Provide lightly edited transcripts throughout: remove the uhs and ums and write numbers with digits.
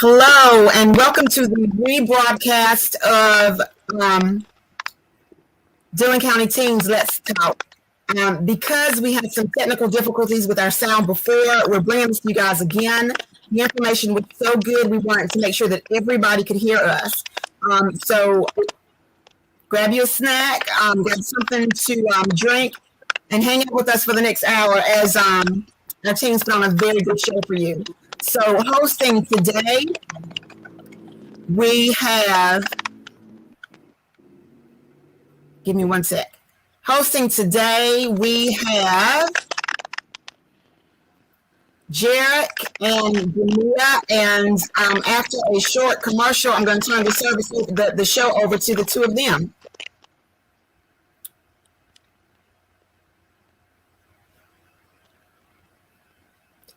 Hello, and welcome to the rebroadcast of Dillon County Teens Let's Talk. Because we had some technical difficulties with our sound before, we're bringing this to you guys again. The information was so good, we wanted to make sure that everybody could hear us. So grab you a snack, grab something to drink, and hang out with us for the next hour as our teams put on a very good show for you. So hosting today, we have, give me one sec. Hosting today, we have Jarek and Jamia, and after a short commercial, I'm going to turn the show over to the two of them.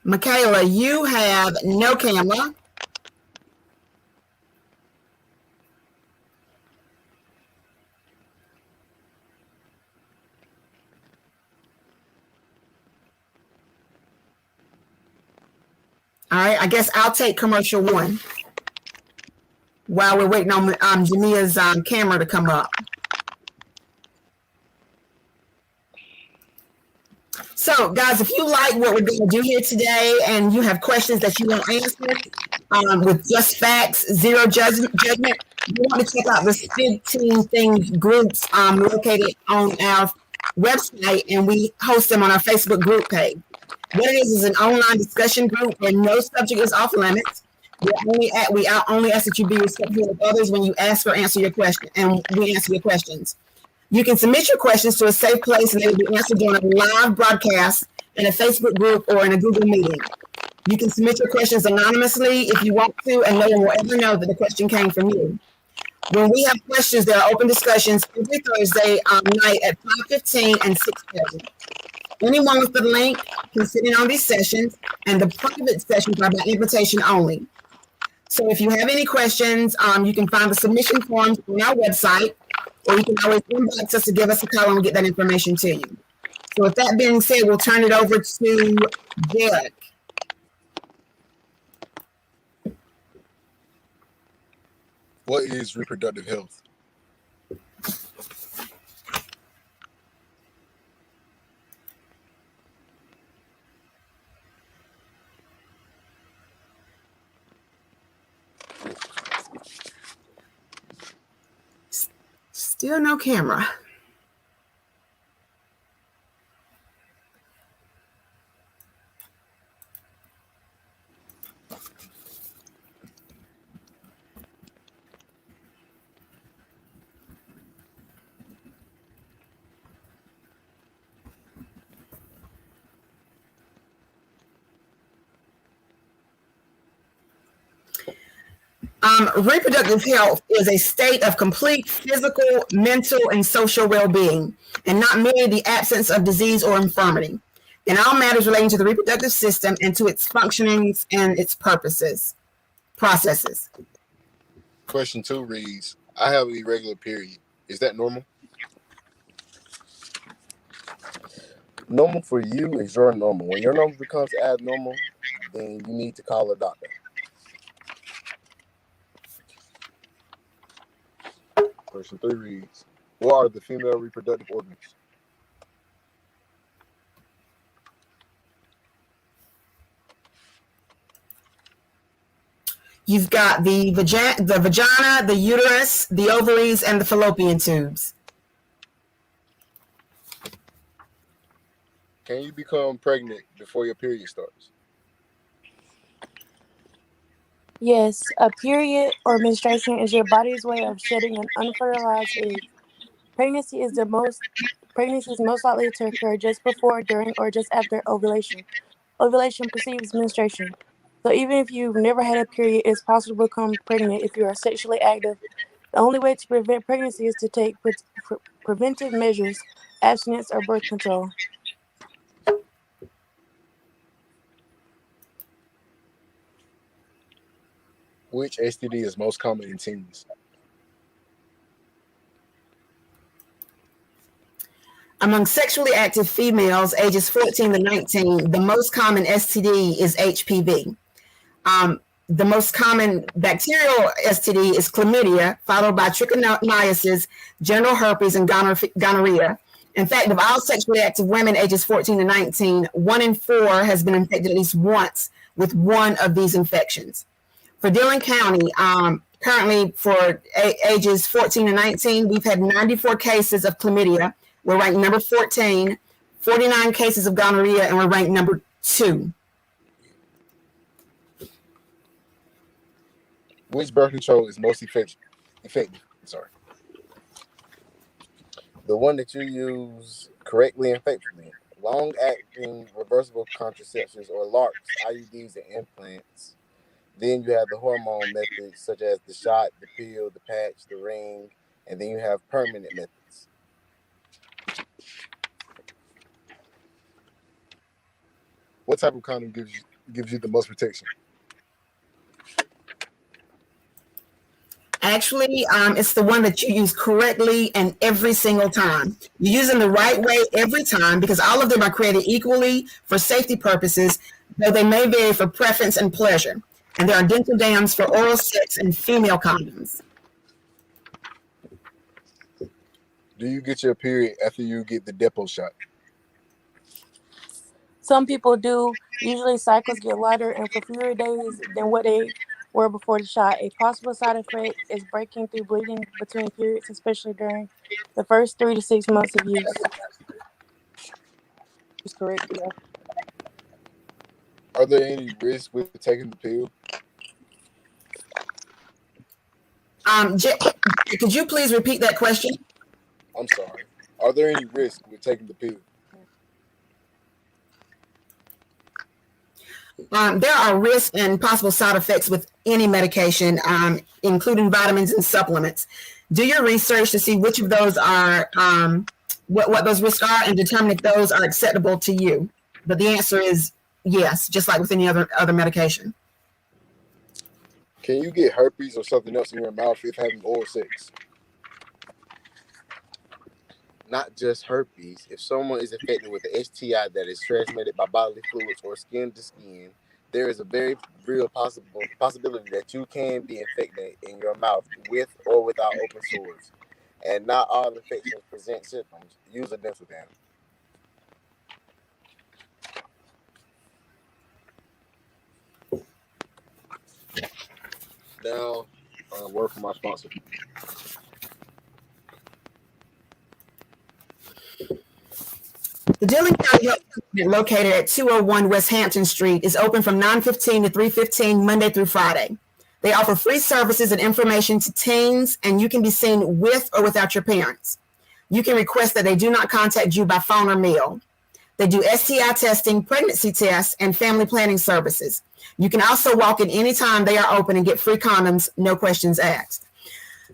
Michaela, you have no camera. All right, I guess I'll take commercial one while we're waiting on Jamia's camera to come up. So, guys, if you like what we're going to do here today and you have questions that you want answered with just facts, zero judgment, you want to check out the 15 Things groups located on our website, and we host them on our Facebook group page. What it is an online discussion group where no subject is off limits. We only ask that you be respectful of others when you ask or answer your question, and we answer your questions. You can submit your questions to a safe place, and they will be answered during a live broadcast in a Facebook group or in a Google meeting. You can submit your questions anonymously if you want to, and no one will ever know that the question came from you. When we have questions, there are open discussions every Thursday night at 5:15 and 6:30. Anyone with the link can sit in on these sessions, and the private sessions are by invitation only. So if you have any questions, you can find the submission forms on our website, or you can always inbox us to give us a call and we'll get that information to you. So with that being said, we'll turn it over to Derek. What is reproductive health? Still no camera. Reproductive health is a state of complete physical, mental, and social well-being, and not merely the absence of disease or infirmity, in all matters relating to the reproductive system and to its functionings and its processes. Question 2 reads, I have an irregular period. Is that normal? Normal for you is your normal. When your normal becomes abnormal, then you need to call a doctor. Question 3 reads, what are the female reproductive organs? You've got the vagina, the uterus, the ovaries, and the fallopian tubes. Can you become pregnant before your period starts? Yes, a period or menstruation is your body's way of shedding an unfertilized egg. Pregnancy is most likely to occur just before, during, or just after ovulation. Ovulation precedes menstruation. So even if you've never had a period, it's possible to become pregnant if you are sexually active. The only way to prevent pregnancy is to take preventive measures, abstinence, or birth control. Which STD is most common in teens? Among sexually active females ages 14 to 19, the most common STD is HPV. The most common bacterial STD is chlamydia, followed by trichomoniasis, genital herpes, and gonorrhea. In fact, of all sexually active women ages 14 to 19, 1 in 4 has been infected at least once with one of these infections. For Dillon County, currently for ages 14 to 19, we've had 94 cases of chlamydia. We're ranked number 14, 49 cases of gonorrhea, and we're ranked number 2. Which birth control is most effective? Sorry. The one that you use correctly and effectively. Long-acting reversible contraceptives or LARCs, IUDs, and implants. Then you have the hormone methods such as the shot, the pill, the patch, the ring, and then you have permanent methods. What type of condom gives you the most protection? Actually, it's the one that you use correctly and every single time. You use them the right way every time because all of them are created equally for safety purposes, though they may vary for preference and pleasure. And there are dental dams for oral sex and female condoms. Do you get your period after you get the depot shot? Some people do. Usually cycles get lighter and for fewer days than what they were before the shot. A possible side effect is breaking through bleeding between periods, especially during the first 3 to 6 months of use. Is correct, yeah. Are there any risks with taking the pill? Could you please repeat that question? I'm sorry. Are there any risks with taking the pill? There are risks and possible side effects with any medication, including vitamins and supplements. Do your research to see which of those are, what those risks are, and determine if those are acceptable to you. But the answer is yes, just like with any other medication. Can you get herpes or something else in your mouth if having oral sex? Not just herpes. If someone is infected with an STI that is transmitted by bodily fluids or skin to skin, there is a very real possibility that you can be infected in your mouth with or without open sores. And not all infections present symptoms. Use a dental dam. Now, word from my sponsor. The Dillon County Health Department, located at 201 West Hampton Street, is open from 9:15 to 3:15 Monday through Friday. They offer free services and information to teens, and you can be seen with or without your parents. You can request that they do not contact you by phone or mail. They do STI testing, pregnancy tests, and family planning services. You can also walk in anytime they are open and get free condoms, no questions asked.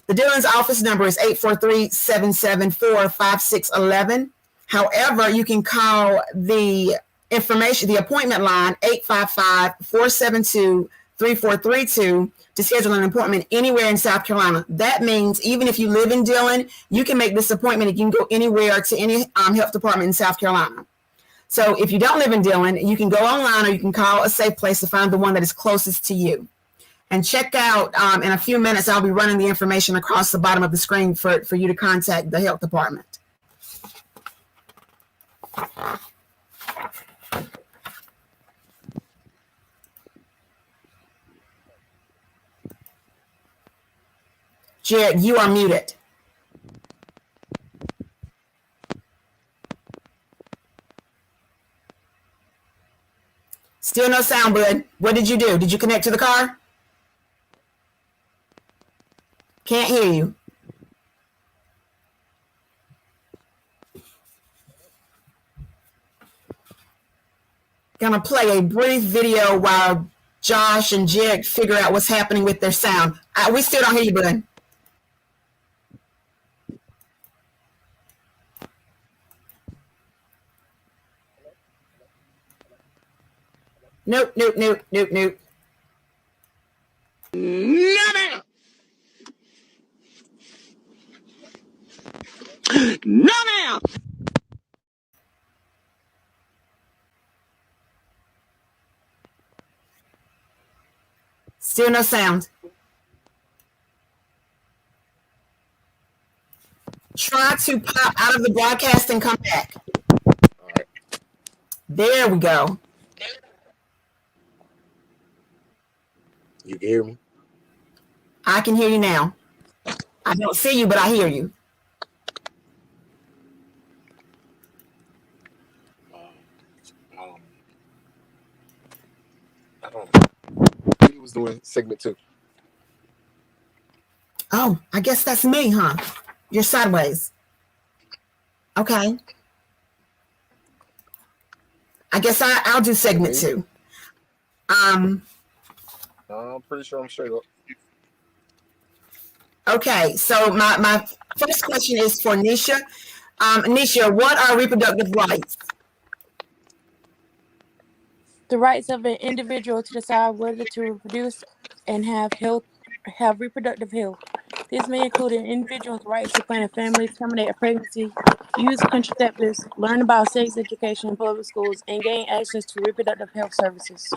The Dillon's office number is 843-774-5611. However, you can call the appointment line, 855-472-3432 to schedule an appointment anywhere in South Carolina. That means even if you live in Dillon, you can make this appointment and you can go anywhere to any health department in South Carolina. So if you don't live in Dillon, you can go online or you can call a safe place to find the one that is closest to you. And check out, in a few minutes, I'll be running the information across the bottom of the screen for you to contact the health department. Jared, you are muted. Still no sound, bud. What did you do? Did you connect to the car? Can't hear you. Gonna play a brief video while Josh and Jed figure out what's happening with their sound. We still don't hear you, bud. Nope. No, ma'am. No, ma'am. Still no sound. Try to pop out of the broadcast and come back. All right. There we go. You can hear me? I can hear you now. I don't see you, but I hear you. I don't know. He was doing segment 2. Oh, I guess that's me, huh? You're sideways. Okay. I guess I'll do segment 2. I'm pretty sure I'm straight up. Okay, so my first question is for Nisha. Nisha, what are reproductive rights? The rights of an individual to decide whether to reproduce and have reproductive health. This may include an individual's rights to plan a family, terminate a pregnancy, use contraceptives, learn about sex education in public schools, and gain access to reproductive health services.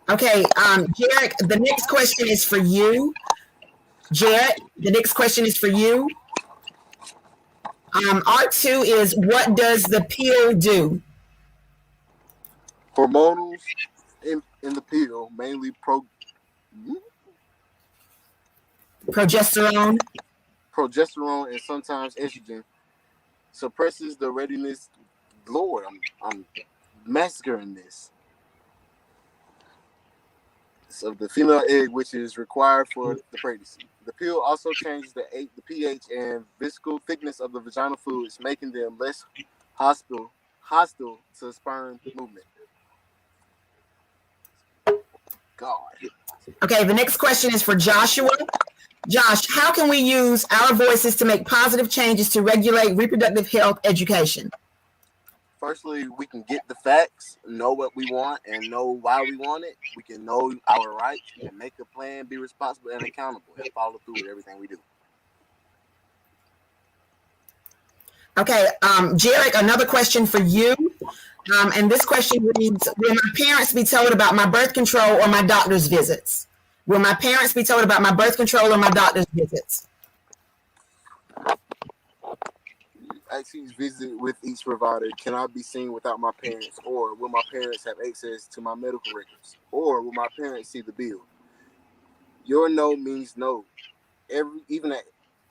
Okay, Jarek, the next question is for you. Jarek, the next question is for you. R2 is, what does the pill do? Hormonals in the pill, mainly Progesterone. progesterone and sometimes estrogen, suppresses the readiness. Lord, I'm massacring this. Of the female egg, which is required for the pregnancy. The pill also changes the pH and visceral thickness of the vaginal fluids, making them less hostile to sperm movement. God. Okay, the next question is for Joshua. Josh, how can we use our voices to make positive changes to regulate reproductive health education? Firstly, we can get the facts, know what we want, and know why we want it. We can know our rights and make a plan, be responsible and accountable, and follow through with everything we do. Okay, Jarek, another question for you. And this question reads, will my parents be told about my birth control or my doctor's visits? Will my parents be told about my birth control or my doctor's visits? Actually visit with each provider. Can I be seen without my parents? Or will my parents have access to my medical records? Or will my parents see the bill? Your no means no. Even at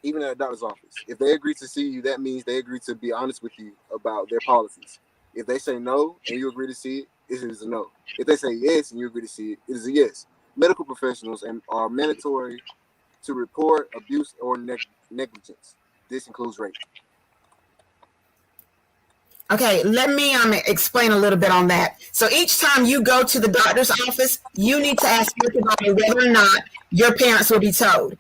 a doctor's office. If they agree to see you, that means they agree to be honest with you about their policies. If they say no and you agree to see it, it is a no. If they say yes and you agree to see it, it is a yes. Medical professionals are mandatory to report abuse or negligence. This includes rape. Okay, let me explain a little bit on that. So each time you go to the doctor's office, you need to ask your provider whether or not your parents will be told.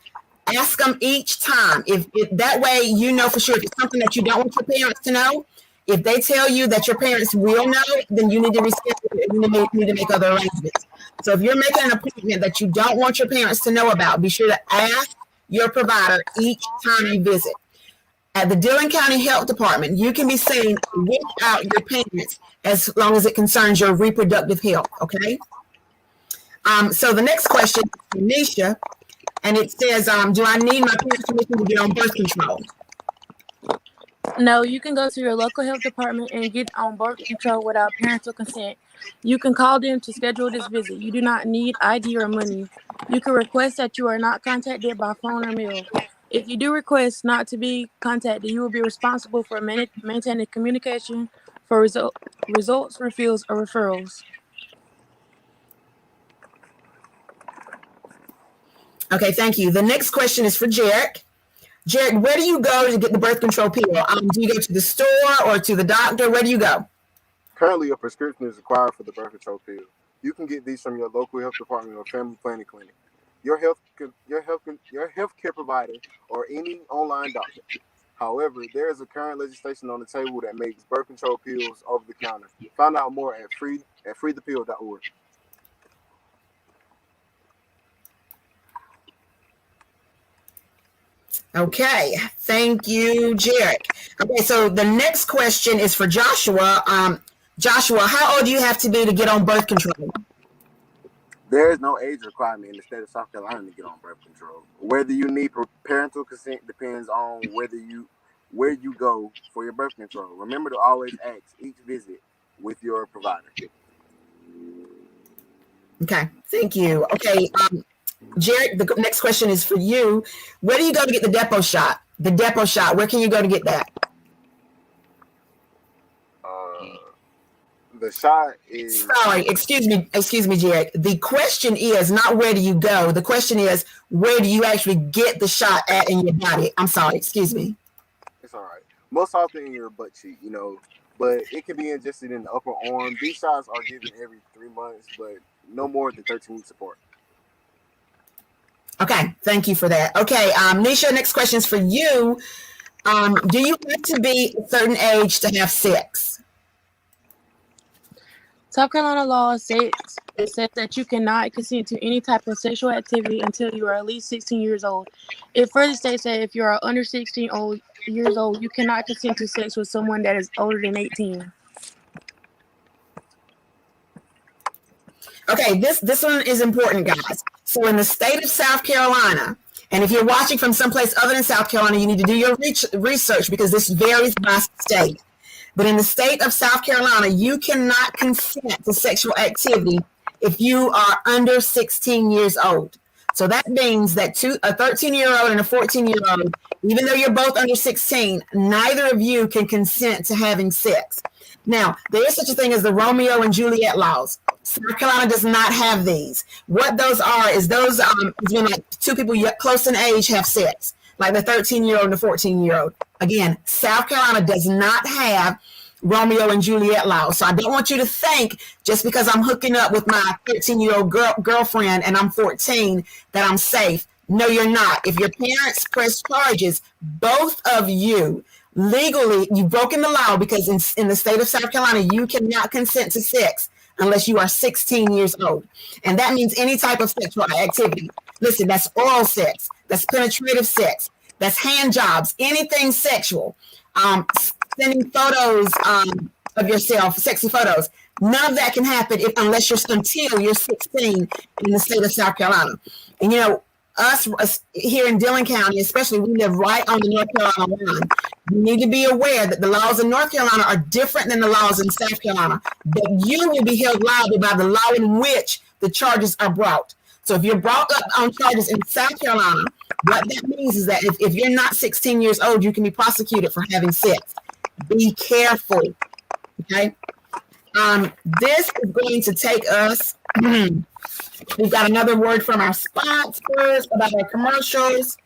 Ask them each time. If that way you know for sure if it's something that you don't want your parents to know. If they tell you that your parents will know, then you need to reschedule it. You need to make other arrangements. So if you're making an appointment that you don't want your parents to know about, be sure to ask your provider each time you visit. At the Dillon County Health Department, you can be seen without your parents as long as it concerns your reproductive health, okay? So the next question is from Nisha, and it says, do I need my parents' permission to get on birth control? No, you can go to your local health department and get on birth control without parental consent. You can call them to schedule this visit. You do not need ID or money. You can request that you are not contacted by phone or mail. If you do request not to be contacted, you will be responsible for maintaining communication for results, refills, or referrals. Okay, thank you. The next question is for Jarek. Jarek, where do you go to get the birth control pill? Do you go to the store or to the doctor? Where do you go? Currently, a prescription is required for the birth control pill. You can get these from your local health department or family planning clinic, your healthcare provider, or any online doctor. However, there is a current legislation on the table that makes birth control pills over the counter. Find out more at freethepill.org. Okay, thank you, Jarek. Okay, so the next question is for Joshua. Joshua, how old do you have to be to get on birth control? There is no age requirement in the state of South Carolina to get on birth control. Whether you need parental consent depends on where you go for your birth control. Remember to always ask each visit with your provider. Okay, thank you. Okay, Jarek, the next question is for you. Where do you go to get the depot shot? The depot shot, where can you go to get that? The shot is... Sorry, excuse me, Jarek. The question is not where do you go. The question is where do you actually get the shot at in your body? I'm sorry, excuse me. It's all right. Most often in your butt cheek, but it can be ingested in the upper arm. These shots are given every 3 months, but no more than 13 weeks apart. Okay, thank you for that. Okay, Nisha, next question is for you. Do you have to be a certain age to have sex? South Carolina law states that you cannot consent to any type of sexual activity until you are at least 16 years old. It further states that if you are under 16 years old, you cannot consent to sex with someone that is older than 18. Okay, this one is important, guys. So in the state of South Carolina, and if you're watching from someplace other than South Carolina, you need to do your research because this varies by state. But in the state of South Carolina, you cannot consent to sexual activity if you are under 16 years old. So that means that a 13-year-old and a 14-year-old, even though you're both under 16, neither of you can consent to having sex. Now, there is such a thing as the Romeo and Juliet laws. South Carolina does not have these. What those are is those when like two people close in age have sex, like the 13-year-old and the 14-year-old. Again, South Carolina does not have Romeo and Juliet laws. So I don't want you to think just because I'm hooking up with my 13-year-old girlfriend and I'm 14 that I'm safe. No, you're not. If your parents press charges, both of you legally, you've broken the law because in the state of South Carolina, you cannot consent to sex unless you are 16 years old. And that means any type of sexual activity. Listen, that's oral sex, that's penetrative sex, that's hand jobs, anything sexual, sending photos of yourself, sexy photos. None of that can happen until you're 16 in the state of South Carolina. And us here in Dillon County, especially, we live right on the North Carolina line. You need to be aware that the laws in North Carolina are different than the laws in South Carolina, but you will be held liable by the law in which the charges are brought. So if you're brought up on charges in South Carolina, what that means is that if you're not 16 years old, you can be prosecuted for having sex. Be careful, okay? This is going to take us... We've got another word from our sponsors about our commercials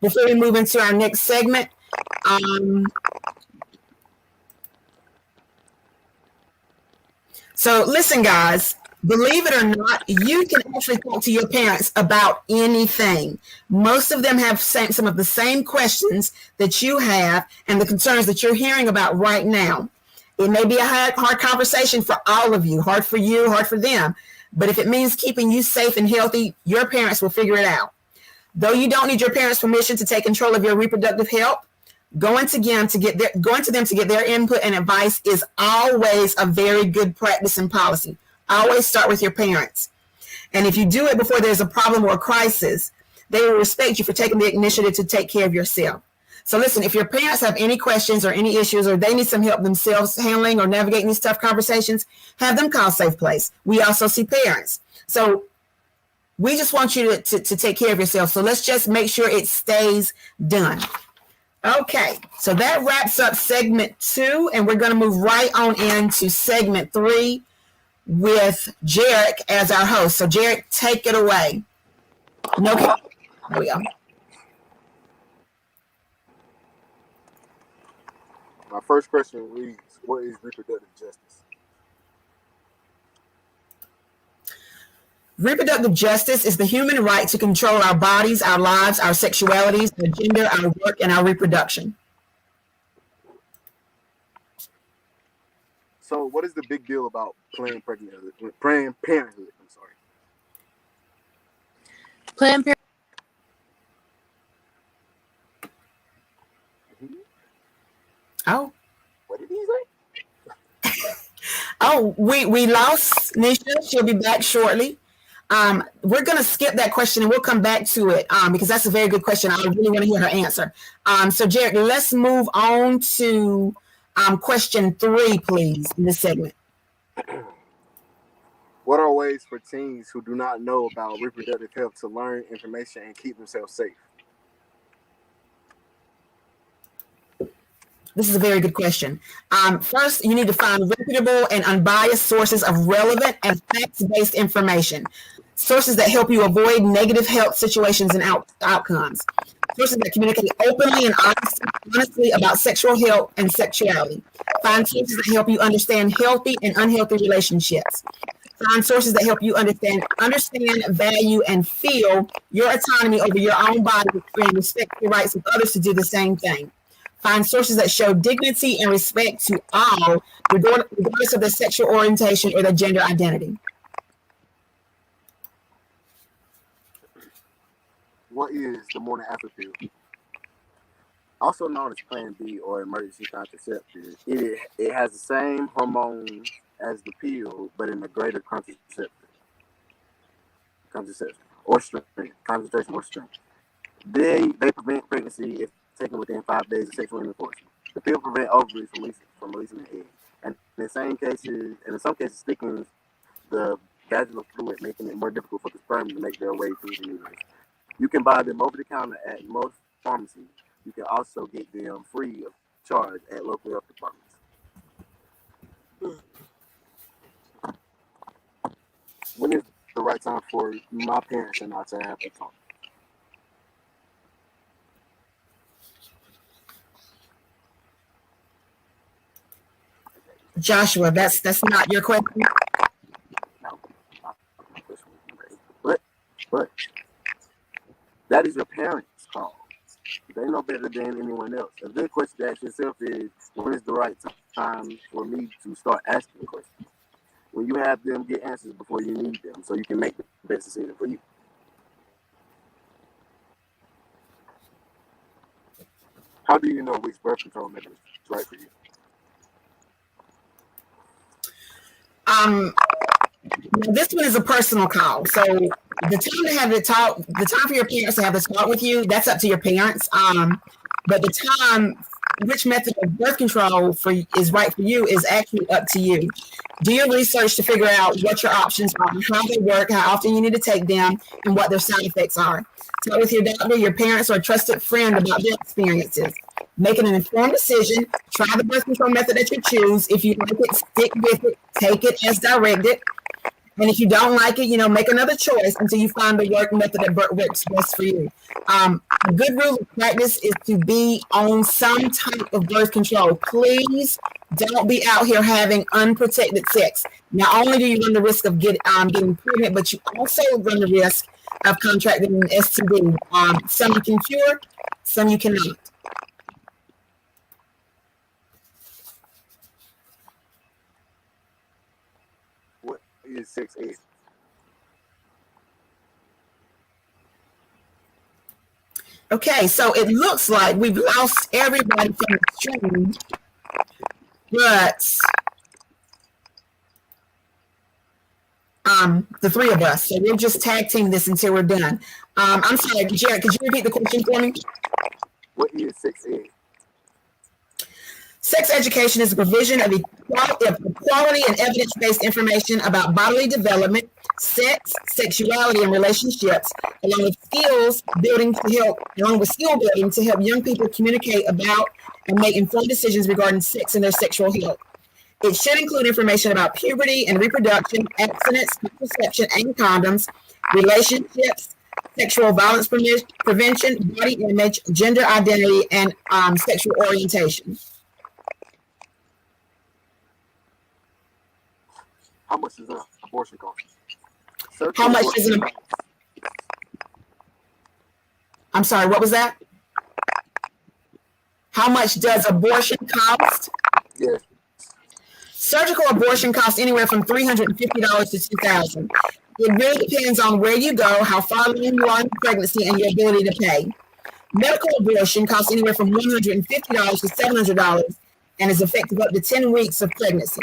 before we move into our next segment. So listen, guys, believe it or not, you can actually talk to your parents about anything. Most of them have some of the same questions that you have and the concerns that you're hearing about right now. It may be a hard conversation for all of you, hard for you, hard for them. But if it means keeping you safe and healthy, your parents will figure it out. Though you don't need your parents' permission to take control of your reproductive health, going to them to get their input and advice is always a very good practice and policy. Always start with your parents. And if you do it before there's a problem or a crisis, they will respect you for taking the initiative to take care of yourself. So listen, if your parents have any questions or any issues or they need some help themselves handling or navigating these tough conversations, have them call Safe Place. We also see parents. So we just want you to take care of yourself. So let's just make sure it stays done. Okay, so that wraps up segment 2, and we're going to move right on into segment 3 with Jarek as our host. So Jarek, take it away. No, there we go. My first question reads, what is reproductive justice? Reproductive justice is the human right to control our bodies, our lives, our sexualities, our gender, our work, and our reproduction. So what is the big deal about Planned Parenthood? I'm sorry. Planned Parenthood Oh, What did he say? oh, we lost Nisha. She'll be back shortly. We're going to skip that question and we'll come back to it because that's a very good question. I really want to hear her answer. So, Jared, let's move on to question 3, please, in this segment. What are ways for teens who do not know about reproductive health to learn information and keep themselves safe? This is a very good question. First, you need to find reputable and unbiased sources of relevant and facts-based information. Sources that help you avoid negative health situations and outcomes. Sources that communicate openly and honestly about sexual health and sexuality. Find sources that help you understand healthy and unhealthy relationships. Find sources that help you understand, value, and feel your autonomy over your own body and respect the rights of others to do the same thing. Find sources that show dignity and respect to all, regardless of their sexual orientation or their gender identity. What is the morning after pill? Also known as Plan B or emergency contraceptive, it has the same hormones as the pill, but in a greater concentration or strength. They prevent pregnancy if taken within 5 days of sexual intercourse. The pill prevents ovaries from releasing an egg, and in some cases, thickens the vaginal fluid, making it more difficult for the sperm to make their way through the uterus. You can buy them over the counter at most pharmacies. You can also get them free of charge at local health departments. When is the right time for my parents and I to have a talk? Joshua, that's not your question. No, but that is your parents' call. They know better than anyone else. A good question to ask yourself is, when is the right time for me to start asking questions? When you have them get answers before you need them, so you can make the best decision for you. How do you know which birth control method is right for you? This one is a personal call. So the time for your parents to have the talk with you, that's up to your parents. But the time, which method of birth control is right for you is actually up to you. Do your research to figure out what your options are, how they work, how often you need to take them, and what their side effects are. Talk with your doctor, your parents, or a trusted friend about their experiences. Making an informed decision. Try the birth control method that you choose. If you like it, stick with it. Take it as directed. And if you don't like it, make another choice until you find the work method that works best for you. A good rule of practice is to be on some type of birth control. Please don't be out here having unprotected sex. Not only do you run the risk of getting pregnant, but you also run the risk of contracting an STD. Some you can cure, some you cannot. Is 6'8". Okay, so it looks like we've lost everybody from the stream, but the three of us. So we'll just tag team this until we're done. I'm sorry, Jared, could you repeat the question for me? What is 6'8"? Sex education is the provision of equality and evidence-based information about bodily development, sex, sexuality, and relationships, along with skill building to help young people communicate about and make informed decisions regarding sex and their sexual health. It should include information about puberty and reproduction, abstinence, contraception, and condoms, relationships, sexual violence prevention, body image, gender identity, and sexual orientation. How much does an abortion cost? How much is an? I'm sorry, what was that? How much does abortion cost? Yes. Surgical abortion costs anywhere from $350 to $2,000. It really depends on where you go, how far along you are in pregnancy, and your ability to pay. Medical abortion costs anywhere from $150 to $700, and is effective up to 10 weeks of pregnancy.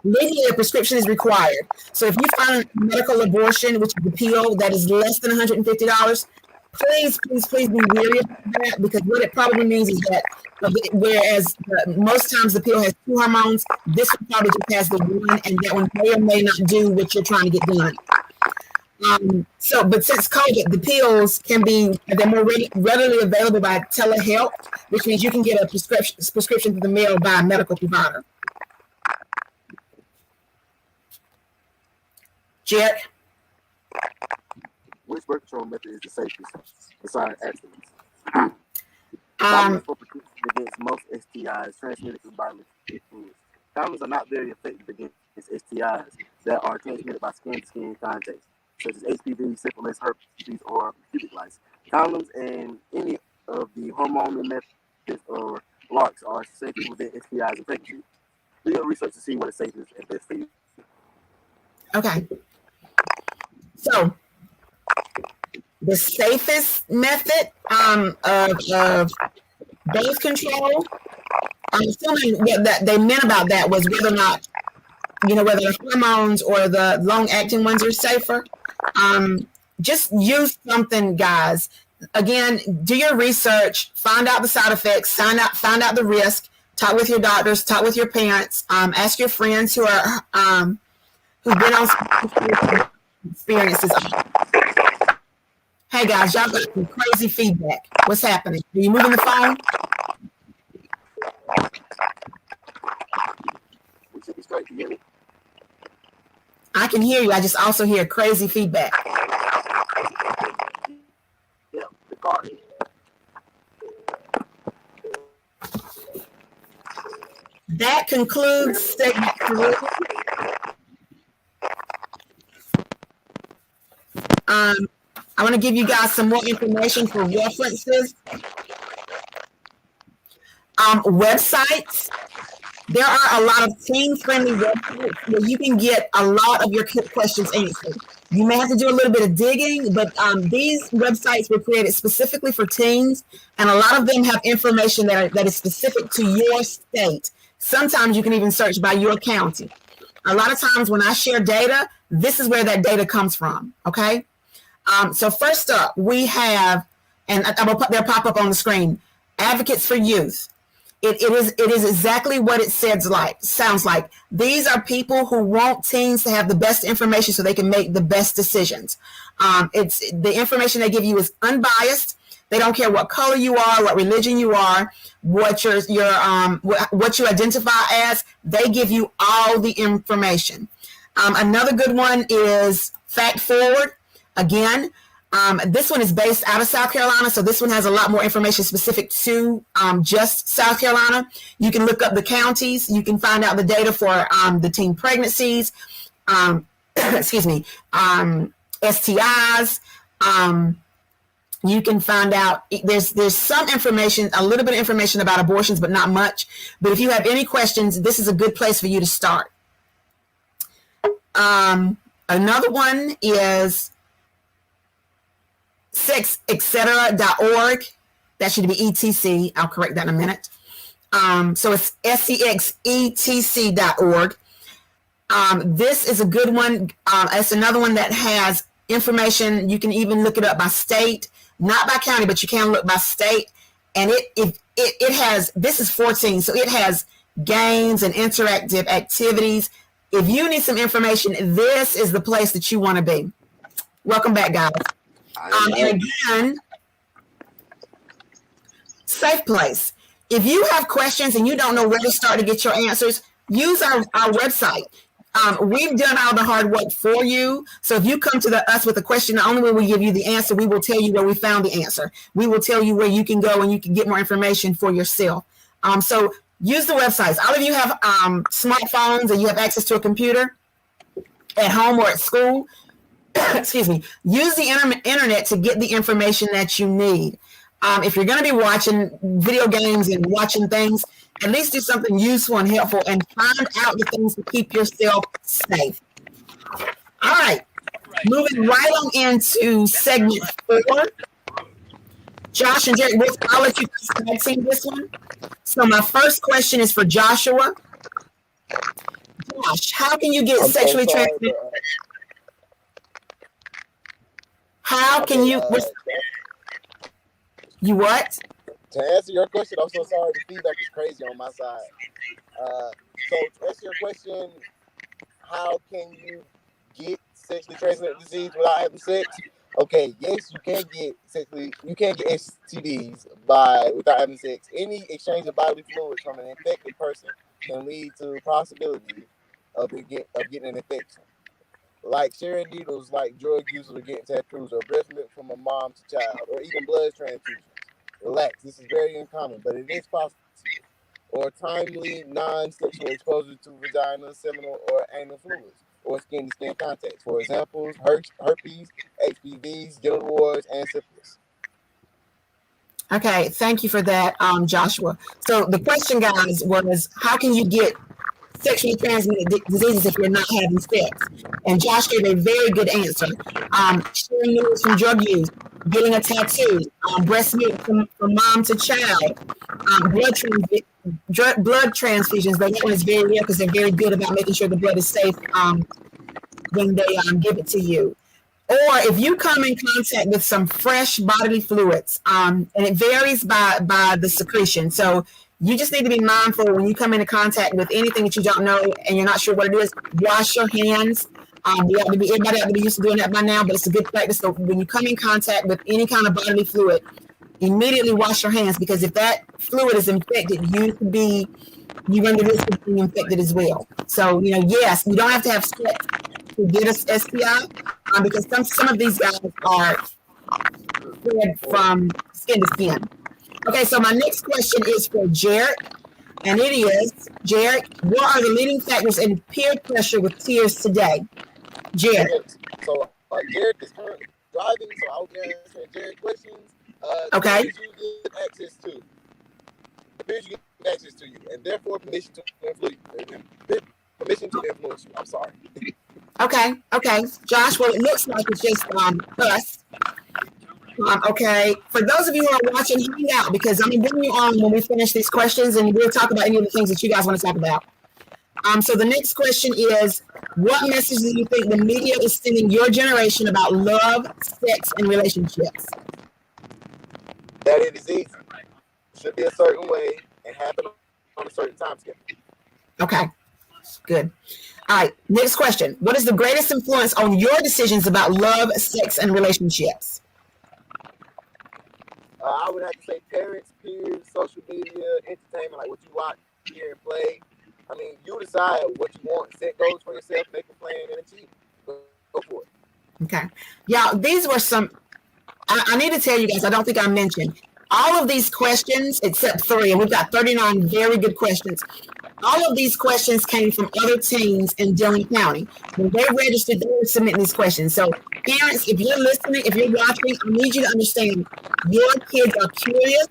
Legally, a prescription is required. So if you find a medical abortion, which is a pill that is less than $150, please be wary of that, because what it probably means is that whereas most times the pill has 2 hormones, this one probably just has the 1, and that one may or may not do what you're trying to get done. But since COVID, the pills they're more readily available by telehealth, which means you can get a prescription to the mail by a medical provider. Jared? Which birth control method is the safest besides abstinence? For protection against most STIs transmitted through bodily fluids. Condoms are not very effective against STIs that are transmitted by skin-to-skin contact, such as HPV, syphilis, herpes, or pubic lice. Condoms and any of the hormonal methods or LARCs are safe to prevent STIs and pregnancy. Do your research to see what is safest and best for you. Okay. So, the safest method of birth control, I'm assuming what they meant about that was whether or not, whether the hormones or the long-acting ones are safer. Just use something, guys. Again, do your research, find out the side effects, find out the risk, talk with your doctors, talk with your parents, ask your friends who've been on some experiences. Hey guys, y'all got some crazy feedback. What's happening? Are you moving the phone? I can hear you. I just also hear crazy feedback. That concludes segment 3. I want to give you guys some more information for references. Websites. There are a lot of teen-friendly websites where you can get a lot of your questions answered. You may have to do a little bit of digging, but these websites were created specifically for teens, and a lot of them have information that is specific to your state. Sometimes you can even search by your county. A lot of times when I share data, this is where that data comes from, okay? So first up, we have, and they'll pop up on the screen, Advocates for Youth. It is exactly what it sounds like. These are people who want teens to have the best information so they can make the best decisions. It's the information they give you is unbiased. They don't care what color you are, what religion you are, what you identify as. They give you all the information. Another good one is Fact Forward. Again, this one is based out of South Carolina, so this one has a lot more information specific to just South Carolina. You can look up the counties. You can find out the data for the teen pregnancies, STIs. You can find out, there's some information, a little bit of information about abortions, but not much. But if you have any questions, this is a good place for you to start. Another one is sexetc.org. That should be ETC. I'll correct that in a minute. So it's SCXETC.org. This is a good one. It's another one that has information. You can even look it up by state, not by county, but you can look by state. And it has, this is 14, so it has games and interactive activities. If you need some information, this is the place that you want to be. Welcome back, guys. And again, safe place. If you have questions and you don't know where to start to get your answers, use our website. We've done all the hard work for you. So if you come to us with a question, not only will we give you the answer, we will tell you where we found the answer. We will tell you where you can go and you can get more information for yourself. So use the websites. All of you have smartphones and you have access to a computer at home or at school. Excuse me. Use the internet to get the information that you need. If you're going to be watching video games and watching things, at least do something useful and helpful and find out the things to keep yourself safe. All right. Moving right on into segment 4. Josh and Derek, I'll let you tag team this one. So my first question is for Joshua. Josh, how can you get I'm sexually so sorry, transmitted? but, How can you? You what? to answer your question, I'm so sorry. The feedback is crazy on my side. So to answer your question, how can you get sexually transmitted disease without having sex? Okay, yes, you can get STDs without having sex. Any exchange of bodily fluids from an infected person can lead to possibility of getting an infection. Like sharing needles, like drug users or getting tattoos, or breast milk from a mom to child, or even blood transfusions. Relax, this is very uncommon, but it is possible. Or timely non-sexual exposure to vagina, seminal, or anal fluids, or skin-to-skin contact. For examples, herpes, HPVs, genital warts, and syphilis. Okay, thank you for that, Joshua. So the question, guys, was how can you get sexually transmitted diseases if you're not having sex? And Josh gave a very good answer. Sharing needles from drug use, getting a tattoo, breast milk from mom to child, blood transfusions. But that one is very rare because they're very good about making sure the blood is safe when they give it to you. Or if you come in contact with some fresh bodily fluids, and it varies by the secretion. So you just need to be mindful when you come into contact with anything that you don't know and you're not sure what it is. Wash your hands. Everybody ought to be used to doing that by now, but it's a good practice. So when you come in contact with any kind of bodily fluid, immediately wash your hands, because if that fluid is infected, you run the risk of being infected as well. So yes, you don't have to have sex to get a STI, because some of these guys are spread from skin to skin. Okay, so my next question is for Jared, and it is, Jared, what are the leading factors in peer pressure with tears today? Jared. Okay, so Jared is currently driving, so I'll be answering Jared's questions. Okay. The peers you get access to you, and therefore permission to influence you. I'm sorry. Okay. Josh, well, it looks like it's just us. Okay, for those of you who are watching, hang out, because I'm going to bring you on when we finish these questions, and we'll talk about any of the things that you guys want to talk about. So the next question is, what message do you think the media is sending your generation about love, sex, and relationships? That it is easy. It should be a certain way and happen on a certain time scale. Okay, good. All right, next question. What is the greatest influence on your decisions about love, sex, and relationships? I would have to say parents, peers, social media, entertainment, like what you watch, hear, and play. I mean, you decide what you want. Set goals for yourself, make a plan, and achieve. Go for it. Okay. Yeah, these were some. I need to tell you guys, I don't think I mentioned all of these questions except 3, and we've got 39 very good questions. All of these questions came from other teens in Dillon County. When they registered, they were submitting these questions. So parents, if you're listening, if you're watching, I need you to understand your kids are curious,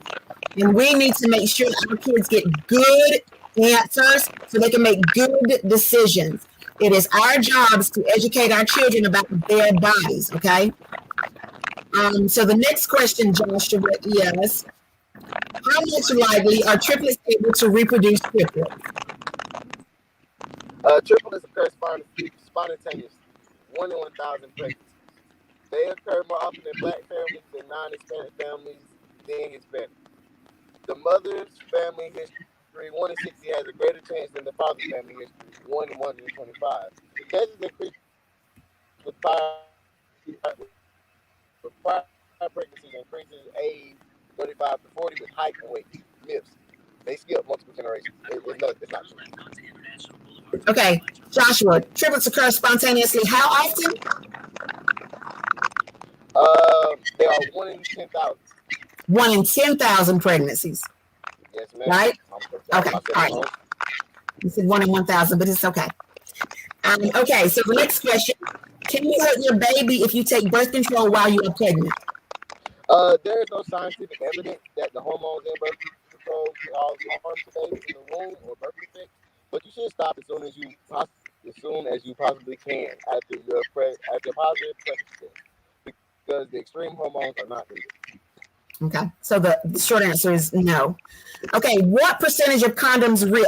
and we need to make sure our kids get good answers so they can make good decisions. It is our jobs to educate our children about their bodies, okay? So the next question, Joshua, is, how much likely are triplets able to reproduce triplets? Triplets occur spontaneously, 1 in 1,000 pregnancies. They occur more often in black families than non-Hispanic families than Hispanic. The mother's family history, 1 in 60, has a greater chance than the father's family history, 1 in 125. The chances increase with prior pregnancies, increases age 35 to 40 with height and weight. Myths. They skip multiple generations. It's not true. Okay, Joshua, triplets occur spontaneously how often? They are 1 in 10,000. 1 in 10,000 pregnancies. Yes, ma'am. Right? Okay, all right. You said 1 in 1,000, but it's okay. Okay, so the next question, can you hurt your baby if you take birth control while you are pregnant? There is no scientific evidence that the hormones in birth control cause harm to babies in the womb or birth defects, but you should stop as soon as you possibly can after your positive pregnancy test, because the extreme hormones are not needed. Okay, so the short answer is no. Okay, what percentage of condoms rip?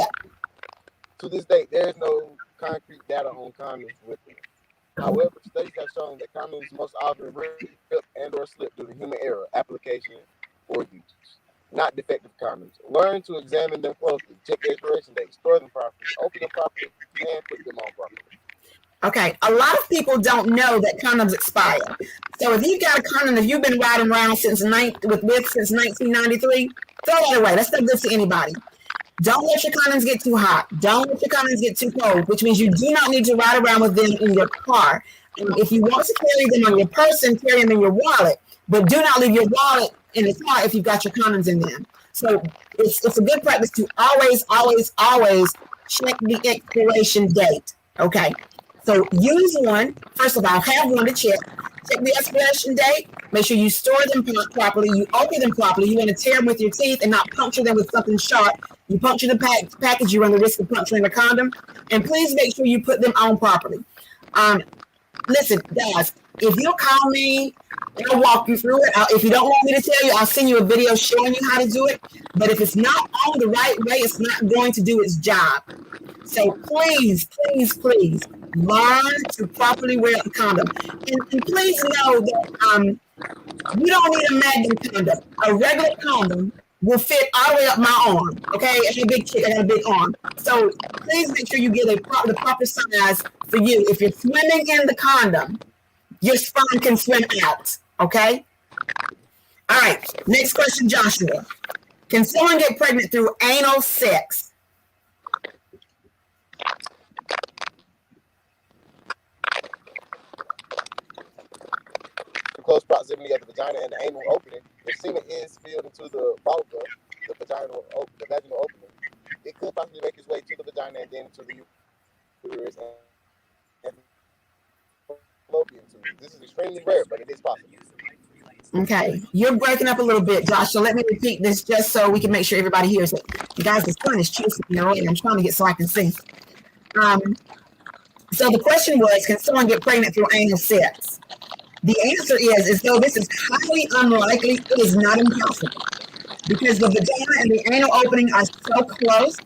To this day, there is no concrete data on condoms ripping. However, studies have shown that condoms most often rip and or slip due to human error, application, or use. Not defective condoms. Learn to examine them closely, check the expiration date, store them properly, open them properly, and put them on properly. Okay, a lot of people don't know that condoms expire. So if you've got a condom that you've been riding around since 1993, throw that away. That's not good for anybody. Don't let your condoms get too hot. Don't let your condoms get too cold, which means you do not need to ride around with them in your car. If you want to carry them on your person, carry them in your wallet, but do not leave your wallet in the car if you've got your condoms in them. So it's a good practice to always check the expiration date. Okay. So use one. First of all, have one to check. Check the expiration date. Make sure you store them properly. You open them properly. You want to tear them with your teeth and not puncture them with something sharp. You puncture the package, you run the risk of puncturing the condom. And please make sure you put them on properly. Listen, guys, if you'll call me, I'll walk you through it. If you don't want me to tell you, I'll send you a video showing you how to do it. But if it's not on the right way, it's not going to do its job. So please learn to properly wear a condom. And please know that you don't need a magnum condom. A regular condom will fit all the way up my arm. Okay, I'm a big chick, I got a big arm. So please make sure you get the proper size for you. If you're swimming in the condom, your sperm can swim out. Okay. All right. Next question, Joshua. Can someone get pregnant through anal sex? Close proximity of the vagina and the anal opening. If semen is filled into the vulva, the vaginal opening, it could possibly make its way to the vagina and then to the uterus and fallopian tube. This is extremely rare, but it is possible. Okay, you're breaking up a little bit, Josh. So let me repeat this just so we can make sure everybody hears it. You guys, the sun is chasing me away. I'm trying to get so I can see. So the question was, can someone get pregnant through anal sex? The answer is though this is highly unlikely, it is not impossible. Because the vagina and the anal opening are so close,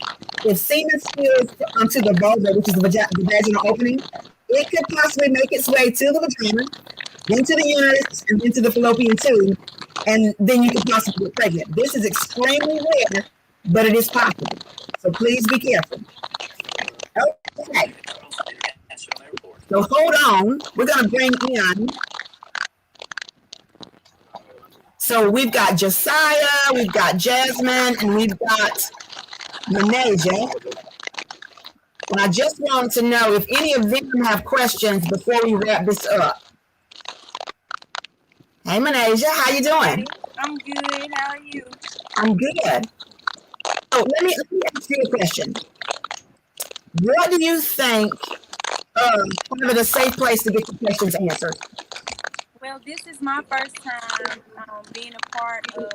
if semen spills onto the vulva, which is the vaginal opening, it could possibly make its way to the vagina, then to the uterus, and then to the fallopian tube, and then you could possibly get pregnant. This is extremely rare, but it is possible. So please be careful. Okay. So hold on. We're going to bring in. So we've got Josiah, we've got Jasmine, and we've got Manaja. And I just wanted to know if any of them have questions before we wrap this up. Hey, Manaja, how you doing? I'm good. How are you? I'm good. Oh, let me ask you a question. What do you think of a safe place to get your questions answered? Well, this is my first time being a part of,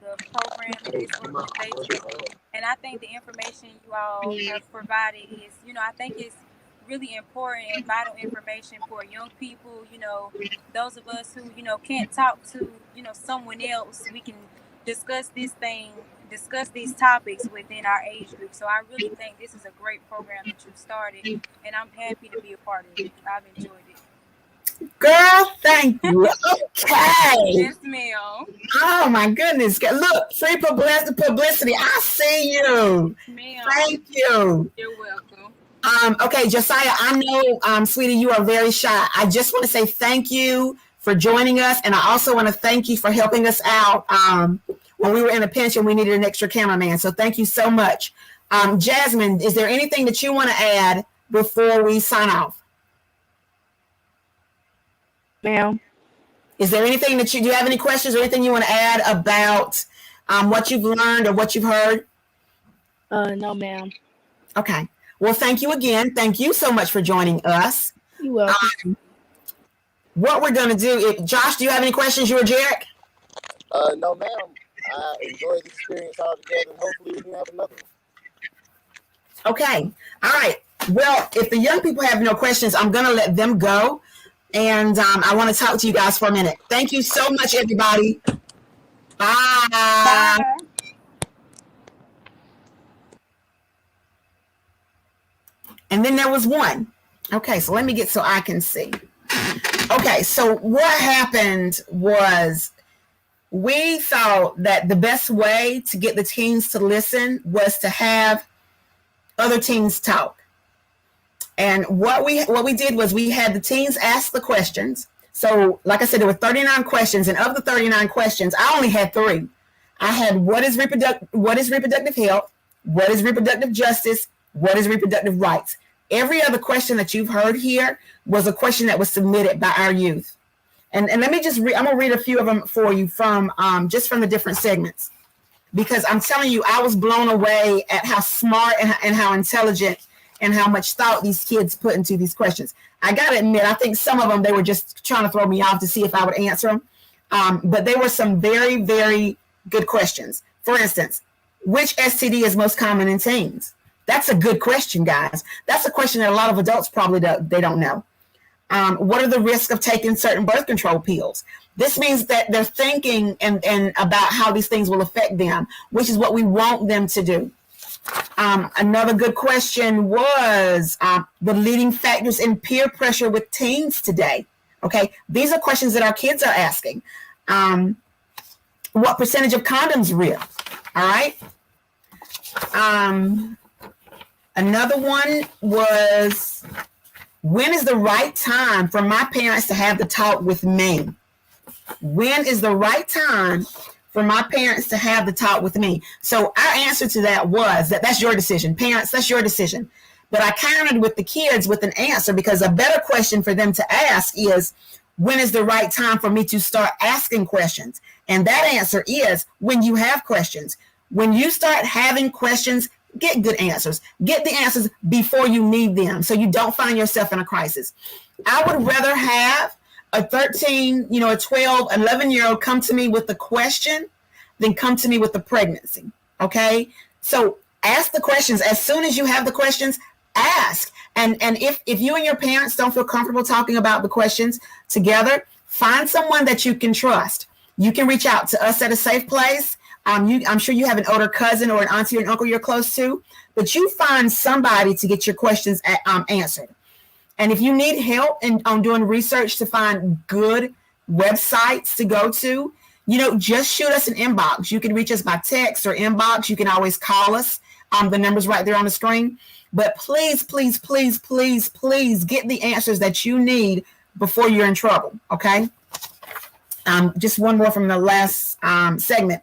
the program and this organization. And I think the information you all have provided is, I think it's really important and vital information for young people, those of us who, can't talk to, someone else. We can discuss these topics within our age group. So I really think this is a great program that you've started, and I'm happy to be a part of it. I've enjoyed it. Girl, thank you. Okay. Yes, ma'am. Oh my goodness. Look, free publicity. I see you. Ma'am. Thank you. You're welcome. Okay, Josiah, I know, sweetie, you are very shy. I just want to say thank you for joining us. And I also want to thank you for helping us out when we were in a pinch and we needed an extra cameraman. So thank you so much. Jasmine, is there anything that you want to add before we sign off? Ma'am. Is there anything do you have any questions or anything you want to add about what you've learned or what you've heard? No, ma'am. Okay. Well, thank you again. Thank you so much for joining us. You're welcome. What we're going to do, Josh, do you have any questions, you or Jarek? No, ma'am. I enjoyed the experience altogether, and hopefully we can have another one. Okay. All right. Well, if the young people have no questions, I'm going to let them go. And I want to talk to you guys for a minute. Thank you so much, everybody. Bye. Bye. And then there was one. Okay, so let me get so I can see. Okay, so what happened was we thought that the best way to get the teens to listen was to have other teens talk. And what we did was we had the teens ask the questions. So, like I said, there were 39 questions, and of the 39 questions, I only had 3. I had what is reproductive health, what is reproductive justice, what is reproductive rights. Every other question that you've heard here was a question that was submitted by our youth. And let me just I'm gonna read a few of them for you from just from the different segments, because I'm telling you, I was blown away at how smart and how intelligent and how much thought these kids put into these questions. I gotta admit, I think some of them, they were just trying to throw me off to see if I would answer them. But they were some very, very good questions. For instance, which STD is most common in teens? That's a good question, guys. That's a question that a lot of adults probably they don't know. What are the risks of taking certain birth control pills? This means that they're thinking and about how these things will affect them, which is what we want them to do. Another good question was the leading factors in peer pressure with teens today. Okay, these are questions that our kids are asking. What percentage of condoms rip? All right. Another one was, when is the right time for my parents to have the talk with me? When is the right time for my parents to have the talk with me? So our answer to that was that's your decision. Parents, that's your decision. But I countered with the kids with an answer, because a better question for them to ask is, when is the right time for me to start asking questions? And that answer is when you have questions. When you start having questions, get good answers. Get the answers before you need them, so you don't find yourself in a crisis. I would rather have a 13, a 12, 11-year-old come to me with the question than come to me with the pregnancy. Okay? So ask the questions. As soon as you have the questions, ask. And if you and your parents don't feel comfortable talking about the questions together, find someone that you can trust. You can reach out to us at A Safe Place. I'm sure you have an older cousin or an auntie or an uncle you're close to, but you find somebody to get your questions answered. And if you need help on doing research to find good websites to go to, just shoot us an inbox. You can reach us by text or inbox. You can always call us. The number's right there on the screen. But please, please, please, please, please get the answers that you need before you're in trouble, okay? Just one more from the last segment.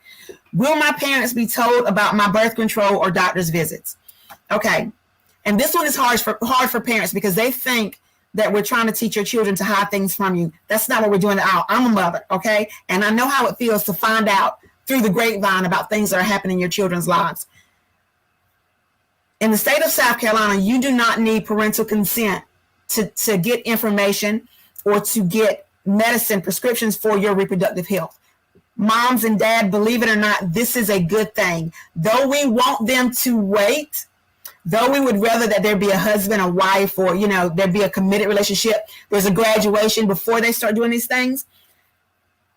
Will my parents be told about my birth control or doctor's visits? Okay. And this one is hard for parents, because they think that we're trying to teach your children to hide things from you. That's not what we're doing at all. I'm a mother, okay? And I know how it feels to find out through the grapevine about things that are happening in your children's lives. In the state of South Carolina, you do not need parental consent to get information or to get medicine prescriptions for your reproductive health. Moms and dad, believe it or not, this is a good thing. Though we want them to wait, though we would rather that there be a husband, a wife, or, there be a committed relationship, there's a graduation before they start doing these things,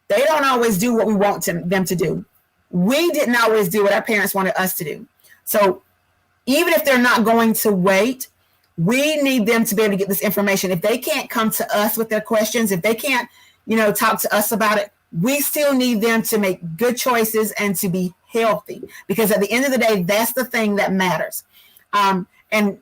they don't always do what we want them to do. We didn't always do what our parents wanted us to do. So even if they're not going to wait, we need them to be able to get this information. If they can't come to us with their questions, if they can't, talk to us about it, we still need them to make good choices and to be healthy, because at the end of the day, that's the thing that matters. And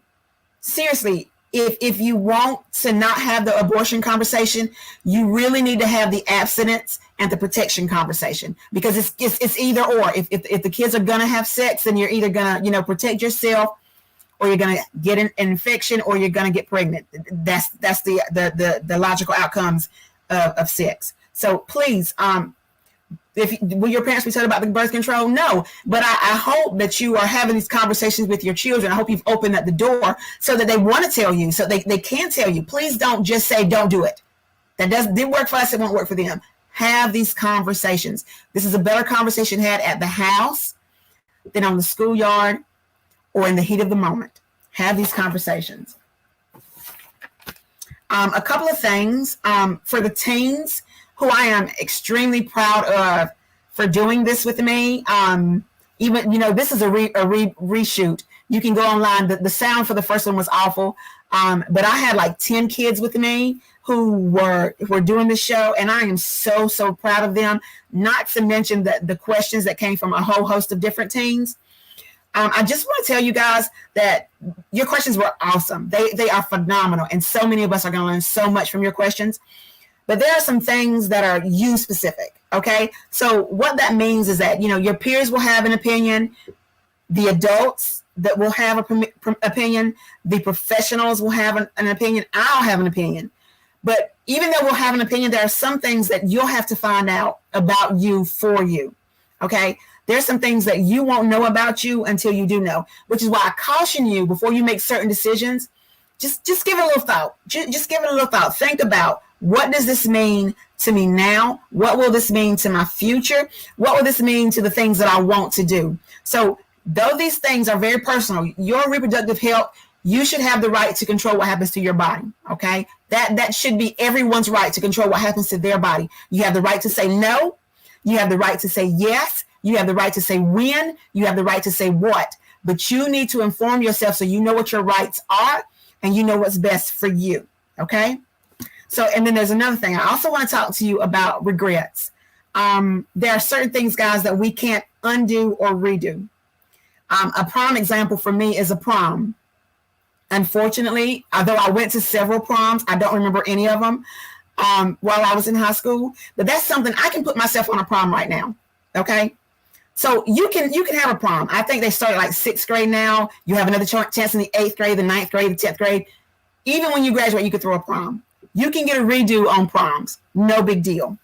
seriously, if you want to not have the abortion conversation, you really need to have the abstinence and the protection conversation, because it's either or. If the kids are gonna have sex, then you're either gonna protect yourself, or you're gonna get an infection, or you're gonna get pregnant. That's the logical outcomes of sex. So please, will your parents be told about the birth control? No, but I hope that you are having these conversations with your children. I hope you've opened up the door so that they want to tell you, so they can tell you. Please don't just say, don't do it. That didn't work for us, it won't work for them. Have these conversations. This is a better conversation had at the house than on the schoolyard or in the heat of the moment. Have these conversations. A couple of things for the teens, who I am extremely proud of for doing this with me. Even, this is a reshoot. You can go online. The sound for the first one was awful. But I had like 10 kids with me who were doing the show, and I am so, so proud of them, not to mention the questions that came from a whole host of different teens. I just want to tell you guys that your questions were awesome. They are phenomenal, and so many of us are going to learn so much from your questions. But there are some things that are you specific, okay? So what that means is that, your peers will have an opinion, the adults that will have an opinion, the professionals will have an opinion, I'll have an opinion. But even though we'll have an opinion, there are some things that you'll have to find out about you for you, okay? There's some things that you won't know about you until you do know, which is why I caution you before you make certain decisions, just give it a little thought. Just give it a little thought. Think about, what does this mean to me now? What will this mean to my future? What will this mean to the things that I want to do? So though these things are very personal, your reproductive health, you should have the right to control what happens to your body, okay? That should be everyone's right, to control what happens to their body. You have the right to say no. You have the right to say yes. You have the right to say when. You have the right to say what. But you need to inform yourself so you know what your rights are and you know what's best for you, okay? So, and then there's another thing. I also want to talk to you about regrets. There are certain things, guys, that we can't undo or redo. A prime example for me is a prom. Unfortunately, although I went to several proms, I don't remember any of them while I was in high school. But that's something I can put myself on a prom right now, okay? So you can have a prom. I think they start like 6th grade now. You have another chance in the 8th grade, the 9th grade, the 10th grade. Even when you graduate, you could throw a prom. You can get a redo on proms. No big deal.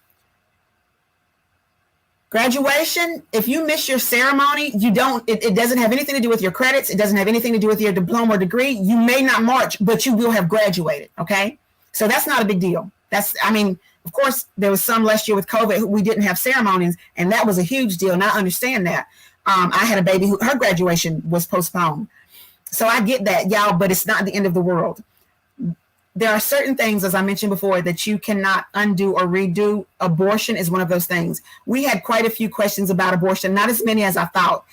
Graduation, if you miss your ceremony, it doesn't have anything to do with your credits. It doesn't have anything to do with your diploma or degree. You may not march, but you will have graduated, okay? So that's not a big deal. Of course, there was some last year with COVID, we didn't have ceremonies, and that was a huge deal, and I understand that. I had a baby who, her graduation was postponed. So I get that, y'all, but it's not the end of the world. There are certain things, as I mentioned before, that you cannot undo or redo. Abortion is one of those things. We had quite a few questions about abortion, not as many as I thought.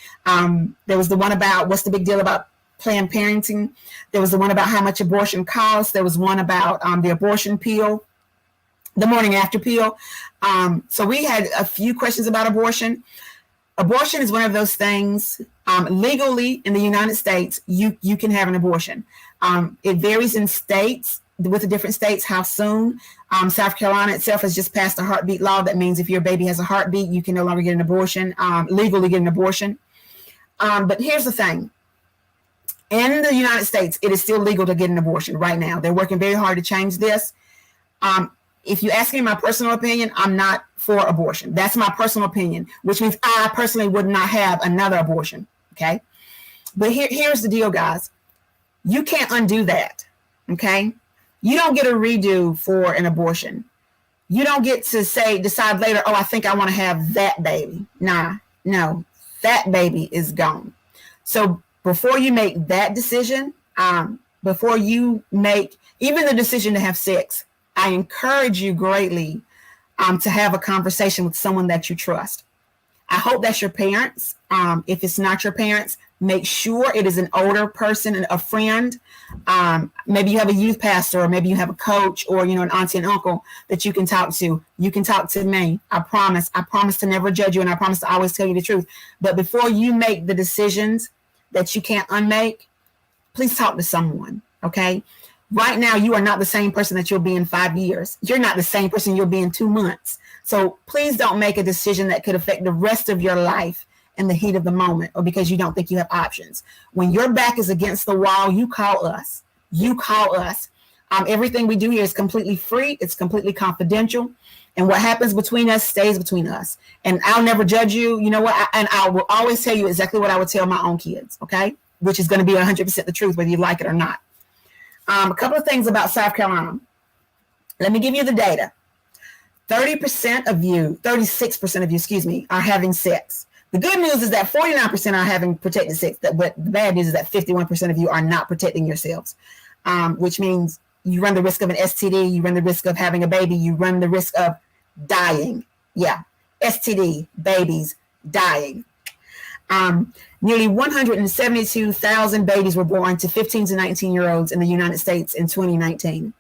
There was the one about what's the big deal about Planned Parenting. There was the one about how much abortion costs. There was one about the abortion pill, the morning after pill. So we had a few questions about abortion. Abortion is one of those things. Legally in the United States, you can have an abortion. It varies in states, with the different states, how soon. South Carolina itself has just passed a heartbeat law. That means if your baby has a heartbeat, you can no longer get an abortion, legally get an abortion. But here's the thing. In the United States, it is still legal to get an abortion right now. They're working very hard to change this. If you ask me my personal opinion, I'm not for abortion. That's my personal opinion, which means I personally would not have another abortion, okay? But here's the deal, guys. You can't undo that, okay? You don't get a redo for an abortion. You don't get to decide later, I think I want to have that baby. No, that baby is gone. So before you make that decision, before you make even the decision to have sex, I encourage you greatly to have a conversation with someone that you trust. I hope that's your parents. If it's not your parents, make sure it is an older person and a friend. Maybe you have a youth pastor, or maybe you have a coach, or an auntie and uncle that you can talk to. You can talk to me. I promise to never judge you, and I promise to always tell you the truth. But before you make the decisions that you can't unmake, please talk to someone, okay? Right now, you are not the same person that you'll be in 5 years. You're not the same person you'll be in 2 months. So please don't make a decision that could affect the rest of your life in the heat of the moment, or because you don't think you have options. When your back is against the wall, you call us. Everything we do here is completely free. It's completely confidential. And what happens between us stays between us. And I'll never judge you. You know what? And I will always tell you exactly what I would tell my own kids, okay? Which is going to be 100% the truth, whether you like it or not. A couple of things about South Carolina. Let me give you the data. 36% of you, are having sex. The good news is that 49% are having protected sex, but the bad news is that 51% of you are not protecting yourselves, which means you run the risk of an STD, you run the risk of having a baby, you run the risk of dying. Yeah, STD babies dying. Nearly 172,000 babies were born to 15 to 19-year-olds in the United States in 2019.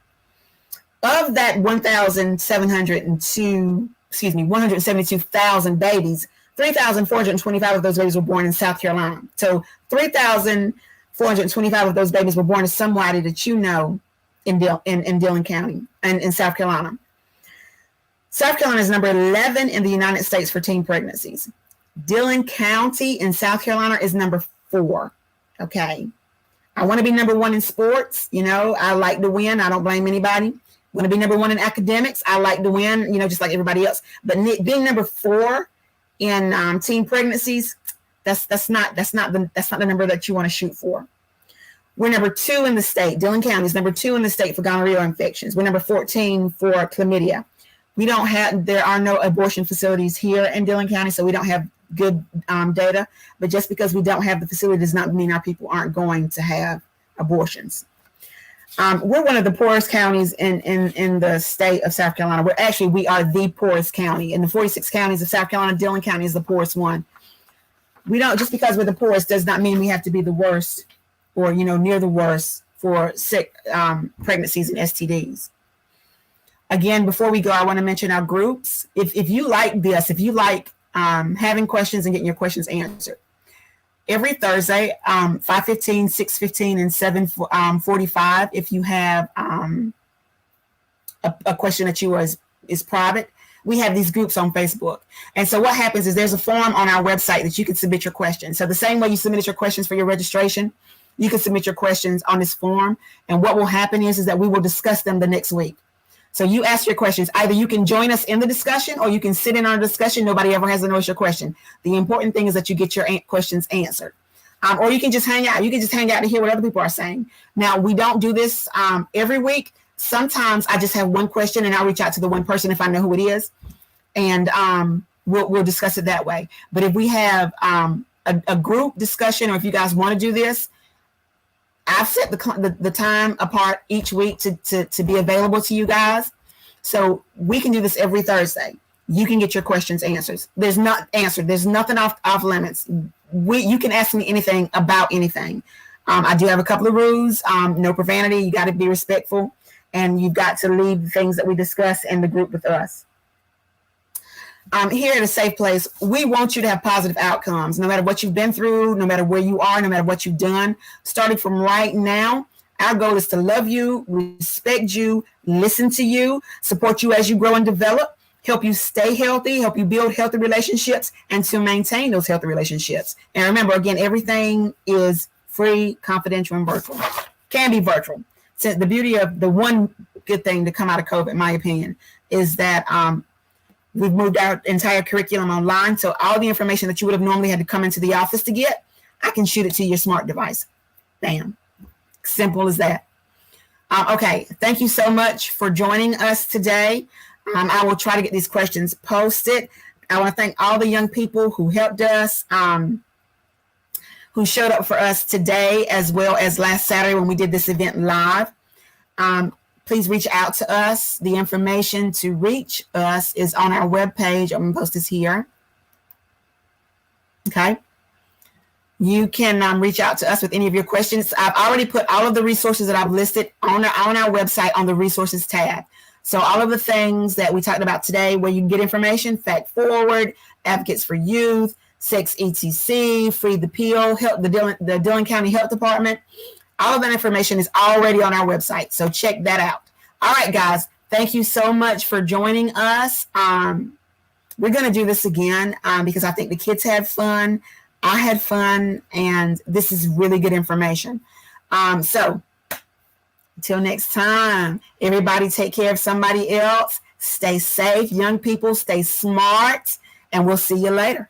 Of that 172,000 babies, 3,425 of those babies were born in South Carolina. So 3,425 of those babies were born to somebody that you know in Dillon County and in South Carolina. South Carolina is number 11 in the United States for teen pregnancies. Dillon County in South Carolina is number 4. Okay. I want to be number 1 in sports. You know, I like to win. I don't blame anybody. Want to be number 1 in academics. I like to win, you know, just like everybody else. But being number 4 in teen pregnancies, that's not the number that you want to shoot for. We're number 2 in the state. Dillon County is number 2 in the state for gonorrhea infections. We're number 14 for chlamydia. There are no abortion facilities here in Dillon County, so we don't have good data. But just because we don't have the facility does not mean our people aren't going to have abortions. We're one of the poorest counties in the state of South Carolina. We are the poorest county. In the 46 counties of South Carolina, Dillon County is the poorest one. Just because we're the poorest does not mean we have to be the worst or, you know, near the worst for sick pregnancies and STDs. Again, before we go, I want to mention our groups. If you like this, if you like having questions and getting your questions answered, every Thursday, 5:15, 6:15, and 7:45, if you have a question that is private, we have these groups on Facebook. And so what happens is there's a form on our website that you can submit your questions. So the same way you submitted your questions for your registration, you can submit your questions on this form. And what will happen is that we will discuss them the next week. So you ask your questions. Either you can join us in the discussion or you can sit in our discussion. Nobody ever has to notice your question. The important thing is that you get your questions answered. Or you can just hang out. You can just hang out to hear what other people are saying. Now, we don't do this every week. Sometimes I just have one question and I'll reach out to the one person if I know who it is. And we'll discuss it that way. But if we have a group discussion or if you guys want to do this, I've set the time apart each week to be available to you guys. So we can do this every Thursday. You can get your questions answered. There's nothing off limits. You can ask me anything about anything. I do have a couple of rules. No profanity. You got to be respectful. And you've got to leave the things that we discuss in the group with us. Here at A Safe Place, we want you to have positive outcomes, no matter what you've been through, no matter where you are, no matter what you've done. Starting from right now, our goal is to love you, respect you, listen to you, support you as you grow and develop, help you stay healthy, help you build healthy relationships, and to maintain those healthy relationships. And remember, again, everything is free, confidential, and virtual. Can be virtual. So the beauty of the one good thing to come out of COVID, in my opinion, is that we've moved our entire curriculum online. So all the information that you would have normally had to come into the office to get, I can shoot it to your smart device. Bam. Simple as that. Okay. Thank you so much for joining us today. I will try to get these questions posted. I want to thank all the young people who helped us, who showed up for us today, as well as last Saturday when we did this event live. Please reach out to us. The information to reach us is on our webpage. I'm going to post this here. Okay. You can reach out to us with any of your questions. I've already put all of the resources that I've listed on our website on the resources tab. So all of the things that we talked about today, where you can get information, Fact Forward, Advocates for Youth, Sex ETC, Free the Pill, the Dillon County Health Department. All of that information is already on our website, so check that out. All right, guys, thank you so much for joining us. We're going to do this again because I think the kids had fun. I had fun, and this is really good information. So until next time, everybody take care of somebody else. Stay safe. Young people, stay smart, and we'll see you later.